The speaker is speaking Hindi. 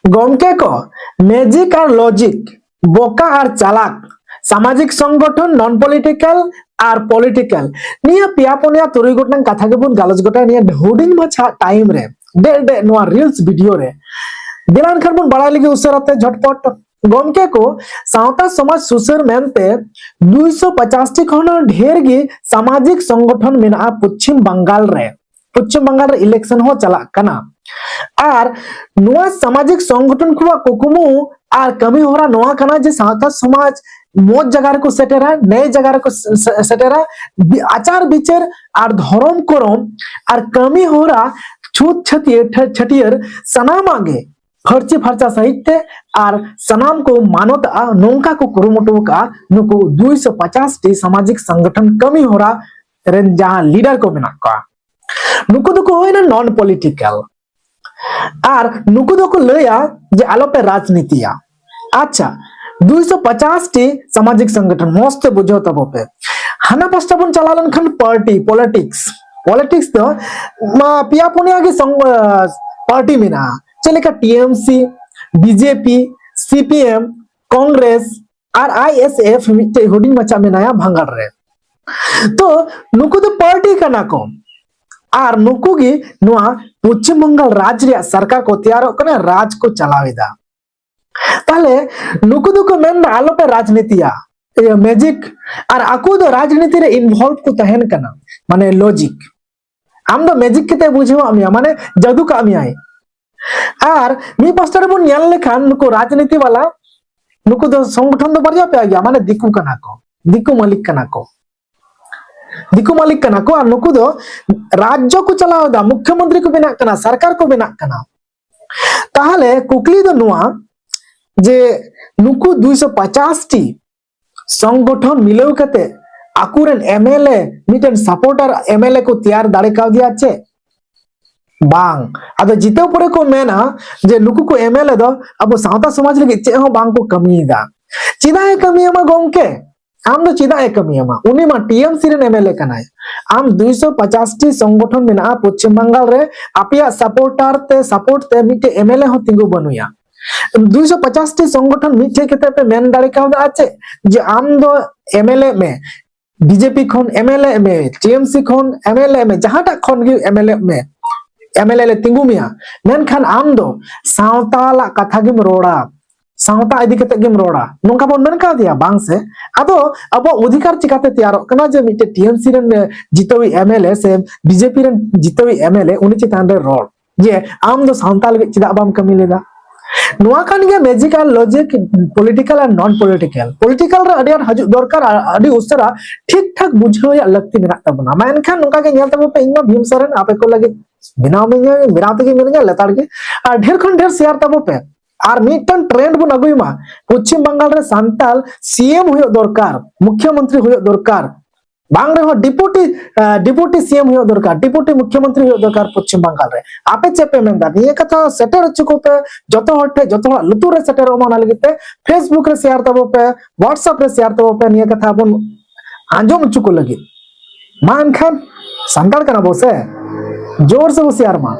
गमके को मैजिक और लॉजिक बोका और चालाक सामाजिक संगठन नॉन पॉलिटिकल और पॉलिटिकल निया पिया पुनिया तुरुई गोटन कथा के बुन गालज गोटा निया हुडिंग मछा टाइम रे डे डे नोआ रील्स वीडियो रे दिलान खर बुन बड़ा लगे उसराते झटपट गमके को सावता समाज सुसर मेनते 250 टी खन ढेर गे सामाजिक संगठन मेना पश्चिम बंगाल रे इलेक्शन हो चला कना और नोआ सामाजिक संगठन को कुकुमु और कमी होरा नोआ कना जे सावता समाज मोज जगह को सेटेरा नए जगह को सेटेरा आचार विचार और धर्म करम और कमी होरा छूत छतियर सनाम आगे फर्ची फर्चा साहित्य और सनाम को मानत नौका को कुरुमुटु का नुकु 250 टी सामाजिक संगठन कमी होरा रेन जहां लीडर को मेना का नुकु दो को होइना नॉन पॉलिटिकल और नुकु दो को लया जे आलो पे राजनीतिया अच्छा 250 टी सामाजिक संगठन मस्त बुझो तब पे हाना पास्टा बन चलालन खन पार्टी पॉलिटिक्स तो पिया पुनिया के पार्टी में ना चलेगा टीएमसी बीजेपी सीपीएम कांग्रेस और आईएसएफ मिटे हुडिंग मचा में नया भंगार रे तो नुकु तो पार्टी का ना को और नुकु की नुआ पश्चिम बंगाल राज्य सरकार को तैयार करना राज को चलावेदा ताले नुकु दो को मेन आलो पे राजनीतिया मैजिक और आकु दो राजनीति रे इन्वॉल्व को तहन करना माने लॉजिक आम दो मैजिक केते बुझो आमिया माने जादू का आमिया और मी पास्टर बन नेल लेखान नुको राजनीति वाला नुको दो संगठन दो बरजा पे आ गया माने दिकु कना को दिकु मालिक कना को और नुको दो राज्य को चलाओ दा मुख्यमंत्री को बिना कना सरकार को बिना कना ताहले कुकली दो नुआ जे नुको 250 टी संगठन मिलाव कते आकुरेन एमएलए मिटन सपोर्टर एमएलए को तैयार दाड़े का दिया छे बांग आदो जिते परे को मेना जे नुकु को एमएलए दो अब सावता समाज लगे चे हो बांग को कमीदा चिदा ए कमीमा गोंके आम दो चिदा ए कमीमा उनी मा टीएमसी रे एमएलए कनाय आम 250 टी संगठन मेना पश्चिम बंगाल रे आपिया सपोर्टर ते सपोर्ट ते मिटे एमएलए हो तिंगु बनुया 250 टी संगठन मिटे केते पे मेन दाड़े का आछे जे आम दो एमएलए में बीजेपी खन एमएलए में टीएमसी खन एमएलए में जहाटा खन गे एमएलए में एमएलए ले तिंगु मिया मेनखान आम दो सावताला कथा गिम रोड़ा सावता इदी कते गिम रोड़ा नोंका बोन मेन का दिया बांग से अदो अब अधिकार चिकाते तैयार कना जे मिटे टीएमसी रन जितोई एमएलए से बीजेपी रन जितोई एमएलए उनी चितान रे रोड जे आम दो सावताल गे चिदा बाम कमी लेदा नोआ कान गे मैजिक और लॉजिक पॉलिटिकल और नॉन पॉलिटिकल रे अडियार हजु दरकार अडी उसरा ठीक ठाक बुझो या लगती मेना तबना मेनखान नोका के नेल तब पे इमा भीम सरन आपे को लगे बिना तक मिलेंगे लेताड़ के और ढेर खन ढेर शेयर तब पे और मिटन ट्रेंड बन अगुमा पश्चिम बंगाल रे सांताल सीएम हुयो दरकार मुख्यमंत्री हुयो दरकार बांग रे हो डिप्टी सीएम हुयो दरकार डिप्टी मुख्यमंत्री हुयो दरकार पश्चिम बंगाल रे आपे चेपे मेंदा निये कथा सेटर चुको पे जतो लुतुर रे सेटर ओमाना लगते फेसबुक रे शेयर तब पे व्हाट्सएप रे शेयर तब पे निये कथा बन आंजम चुको लगे मान खान सांताल कना बोसे जोर से होशियार मा